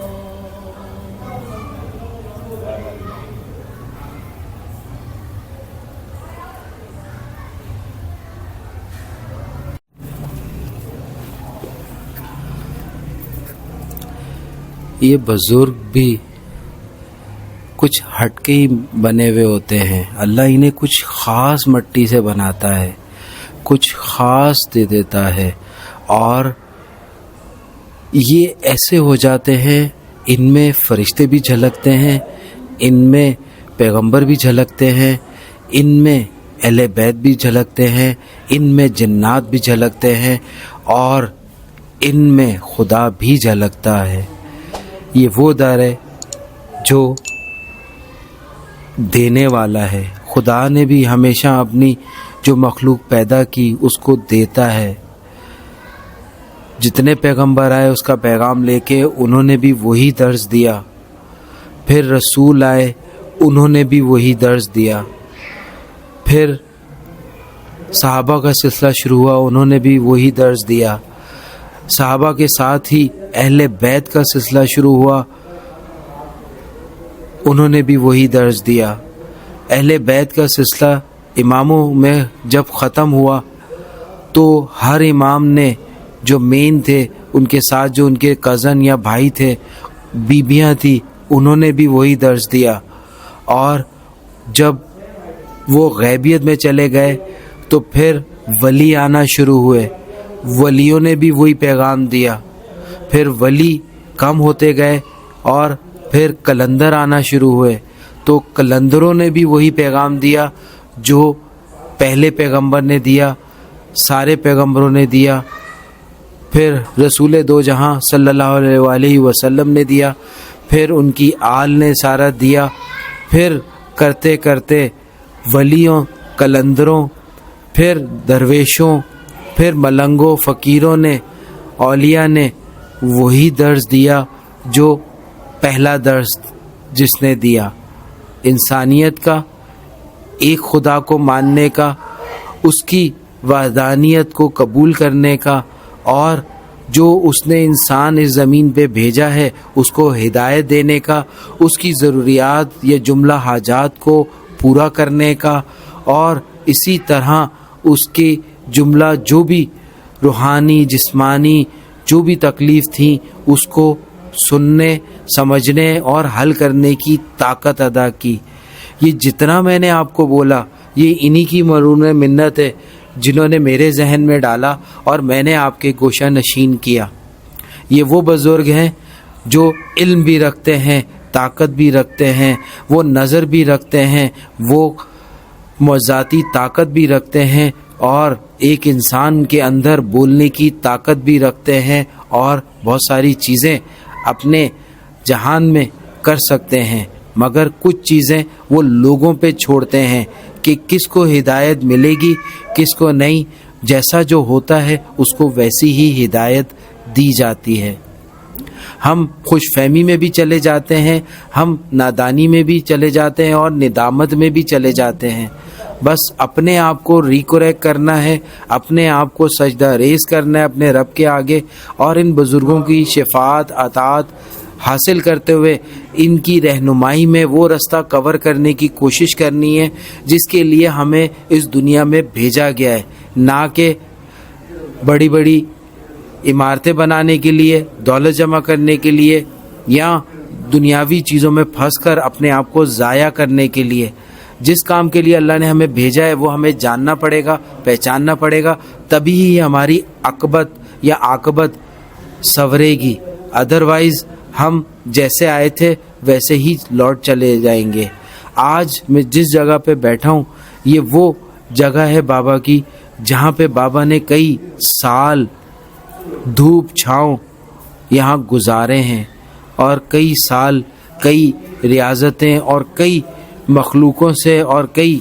یہ بزرگ بھی کچھ ہٹ کے ہی بنے ہوئے ہوتے ہیں. اللہ انہیں کچھ خاص مٹی سے بناتا ہے, کچھ خاص دے دیتا ہے, اور یہ ایسے ہو جاتے ہیں. ان میں فرشتے بھی جھلکتے ہیں, ان میں پیغمبر بھی جھلکتے ہیں, ان میں اہل بیت بھی جھلکتے ہیں, ان میں جنات بھی جھلکتے ہیں, اور ان میں خدا بھی جھلکتا ہے. یہ وہ در ہے جو دینے والا ہے. خدا نے بھی ہمیشہ اپنی جو مخلوق پیدا کی اس کو دیتا ہے. جتنے پیغمبر آئے اس کا پیغام لے کے انہوں نے بھی وہی درس دیا. پھر رسول آئے انہوں نے بھی وہی درس دیا. پھر صحابہ کا سلسلہ شروع ہوا, انہوں نے بھی وہی درس دیا. صحابہ کے ساتھ ہی اہل بیت کا سلسلہ شروع ہوا, انہوں نے بھی وہی درس دیا. اہل بیت کا سلسلہ اماموں میں جب ختم ہوا تو ہر امام نے جو مین تھے ان کے ساتھ جو ان کے کزن یا بھائی تھے, بیبیاں تھیں, انہوں نے بھی وہی درس دیا. اور جب وہ غیبیت میں چلے گئے تو پھر ولی آنا شروع ہوئے, ولیوں نے بھی وہی پیغام دیا. پھر ولی کم ہوتے گئے اور پھر کلندر آنا شروع ہوئے, تو کلندروں نے بھی وہی پیغام دیا جو پہلے پیغمبر نے دیا, سارے پیغمبروں نے دیا. پھر رسول دو جہاں صلی اللہ علیہ وسلم نے دیا, پھر ان کی آل نے سارا دیا. پھر کرتے کرتے ولیوں, کلندروں, پھر درویشوں, پھر ملنگوں, فقیروں نے, اولیاء نے وہی درس دیا جو پہلا درس جس نے دیا, انسانیت کا, ایک خدا کو ماننے کا, اس کی وحدانیت کو قبول کرنے کا, اور جو اس نے انسان اس زمین پہ بھیجا ہے اس کو ہدایت دینے کا, اس کی ضروریات یا جملہ حاجات کو پورا کرنے کا, اور اسی طرح اس کے جملہ جو بھی روحانی جسمانی جو بھی تکلیف تھیں اس کو سننے, سمجھنے اور حل کرنے کی طاقت ادا کی. یہ جتنا میں نے آپ کو بولا یہ انہی کی مرہون منت ہے جنہوں نے میرے ذہن میں ڈالا اور میں نے آپ کے گوشہ نشین کیا. یہ وہ بزرگ ہیں جو علم بھی رکھتے ہیں, طاقت بھی رکھتے ہیں, وہ نظر بھی رکھتے ہیں, وہ معجزاتی طاقت بھی رکھتے ہیں, اور ایک انسان کے اندر بولنے کی طاقت بھی رکھتے ہیں, اور بہت ساری چیزیں اپنے جہان میں کر سکتے ہیں. مگر کچھ چیزیں وہ لوگوں پہ چھوڑتے ہیں کہ کس کو ہدایت ملے گی کس کو نہیں. جیسا جو ہوتا ہے اس کو ویسی ہی ہدایت دی جاتی ہے۔ ہم خوش فہمی میں بھی چلے جاتے ہیں، ہم نادانی میں بھی چلے جاتے ہیں اور ندامت میں بھی چلے جاتے ہیں۔ بس اپنے آپ کو ریکریکٹ کرنا ہے، اپنے آپ کو سجدہ ریز کرنا ہے اپنے رب کے آگے، اور ان بزرگوں کی شفاعت عطاعت حاصل کرتے ہوئے ان کی رہنمائی میں وہ رستہ کور کرنے کی کوشش کرنی ہے جس کے لیے ہمیں اس دنیا میں بھیجا گیا ہے، نہ کہ بڑی بڑی عمارتیں بنانے کے لیے، دولت جمع کرنے کے لیے، یا دنیاوی چیزوں میں پھنس کر اپنے آپ کو ضائع کرنے کے لیے۔ جس کام کے لیے اللہ نے ہمیں بھیجا ہے وہ ہمیں جاننا پڑے گا، پہچاننا پڑے گا، تبھی ہی ہماری عاقبت یا عاقبت سنورے گی، ادروائز ہم جیسے آئے تھے ویسے ہی لوٹ چلے جائیں گے۔ آج میں جس جگہ پہ بیٹھا ہوں یہ وہ جگہ ہے بابا کی جہاں پہ بابا نے کئی سال دھوپ چھاؤں یہاں گزارے ہیں، اور کئی سال کئی ریاضتیں اور کئی مخلوقوں سے اور کئی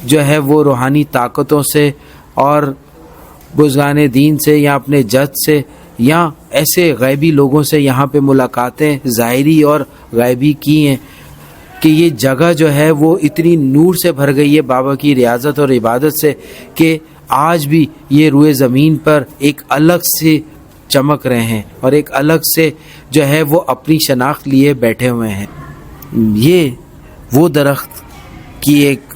جو ہے وہ روحانی طاقتوں سے اور بزرگان دین سے یا اپنے جد سے یا ایسے غیبی لوگوں سے یہاں پہ ملاقاتیں ظاہری اور غیبی کی ہیں کہ یہ جگہ جو ہے وہ اتنی نور سے بھر گئی ہے بابا کی ریاضت اور عبادت سے کہ آج بھی یہ روئے زمین پر ایک الگ سے چمک رہے ہیں اور ایک الگ سے جو ہے وہ اپنی شناخت لیے بیٹھے ہوئے ہیں۔ یہ وہ درخت کی ایک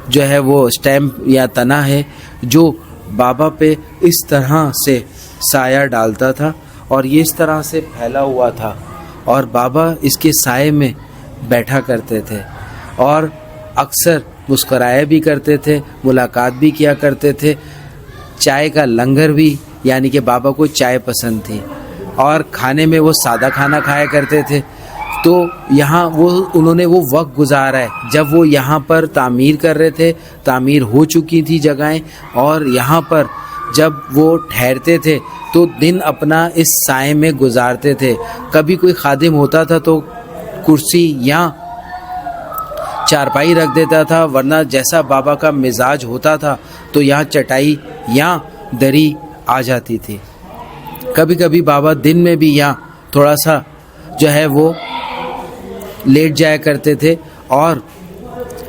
جو ہے وہ سٹیمپ یا تنا ہے جو بابا پہ اس طرح سے سایہ ڈالتا تھا اور یہ اس طرح سے پھیلا ہوا تھا، اور بابا اس کے سائے میں بیٹھا کرتے تھے اور اکثر مسکرایا بھی کرتے تھے، ملاقات بھی کیا کرتے تھے۔ چائے کا لنگر بھی، یعنی کہ بابا کو چائے پسند تھی اور کھانے میں وہ سادہ کھانا کھایا کرتے تھے۔ تو یہاں انہوں نے وہ وقت گزارا ہے جب وہ یہاں پر تعمیر کر رہے تھے، تعمیر ہو چکی تھی جگہیں، اور یہاں پر جب وہ ٹھہرتے تھے تو دن اپنا اس سائے میں گزارتے تھے۔ کبھی کوئی خادم ہوتا تھا تو کرسی یا چارپائی رکھ دیتا تھا، ورنہ جیسا بابا کا مزاج ہوتا تھا تو یہاں چٹائی یا دری آ جاتی تھی۔ کبھی کبھی بابا دن میں بھی یہاں تھوڑا سا جو ہے وہ لیٹ جایا کرتے تھے، اور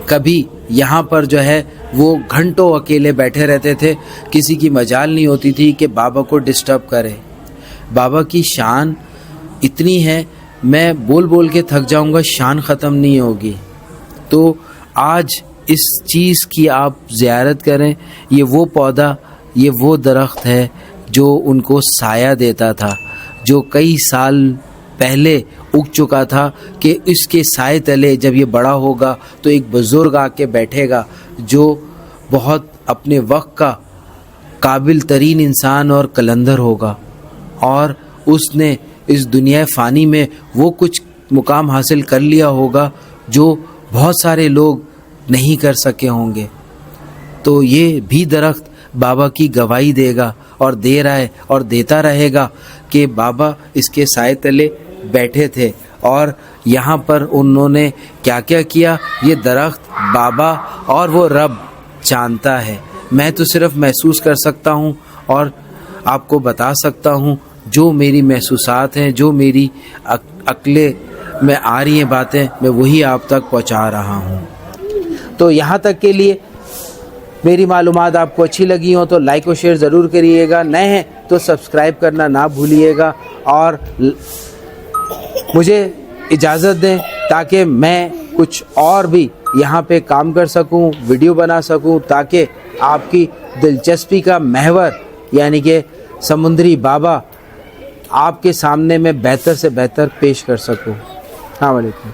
کبھی یہاں پر جو ہے وہ گھنٹوں اکیلے بیٹھے رہتے تھے، کسی کی مجال نہیں ہوتی تھی کہ بابا کو ڈسٹرب کرے۔ بابا کی شان اتنی ہے، میں بول بول کے تھک جاؤں گا، شان ختم نہیں ہوگی۔ تو آج اس چیز کی آپ زیارت کریں۔ یہ وہ پودا، یہ وہ درخت ہے جو ان کو سایہ دیتا تھا، جو کئی سال پہلے اگ چکا تھا کہ اس کے سائے تلے جب یہ بڑا ہوگا تو ایک بزرگ آ کے بیٹھے گا جو بہت اپنے وقت کا قابل ترین انسان اور قلندر ہوگا، اور اس نے اس دنیا فانی میں وہ کچھ مقام حاصل کر لیا ہوگا جو بہت سارے لوگ نہیں کر سکے ہوں گے۔ تو یہ بھی درخت بابا کی گواہی دے گا اور دے رہا ہے اور دیتا رہے گا کہ بابا اس کے سائے تلے بیٹھے تھے، اور یہاں پر انہوں نے کیا کیا کیا یہ درخت بابا اور وہ رب جانتا ہے۔ میں تو صرف محسوس کر سکتا ہوں اور آپ کو بتا سکتا ہوں جو میری محسوسات ہیں، جو میری عقلے میں آ رہی ہیں باتیں، میں وہی آپ تک پہنچا رہا ہوں۔ تو یہاں تک کے لیے میری معلومات آپ کو اچھی لگی ہوں تو لائک و شیئر ضرور کریے گا، نئے ہیں تو سبسکرائب کرنا نہ بھولیے گا، اور مجھے اجازت دیں تاکہ میں کچھ اور بھی یہاں پہ کام کر سکوں، ویڈیو بنا سکوں، تاکہ آپ کی دلچسپی کا محور یعنی کہ سمندری بابا آپ کے سامنے میں بہتر سے بہتر پیش کر سکوں۔ السلام علیکم۔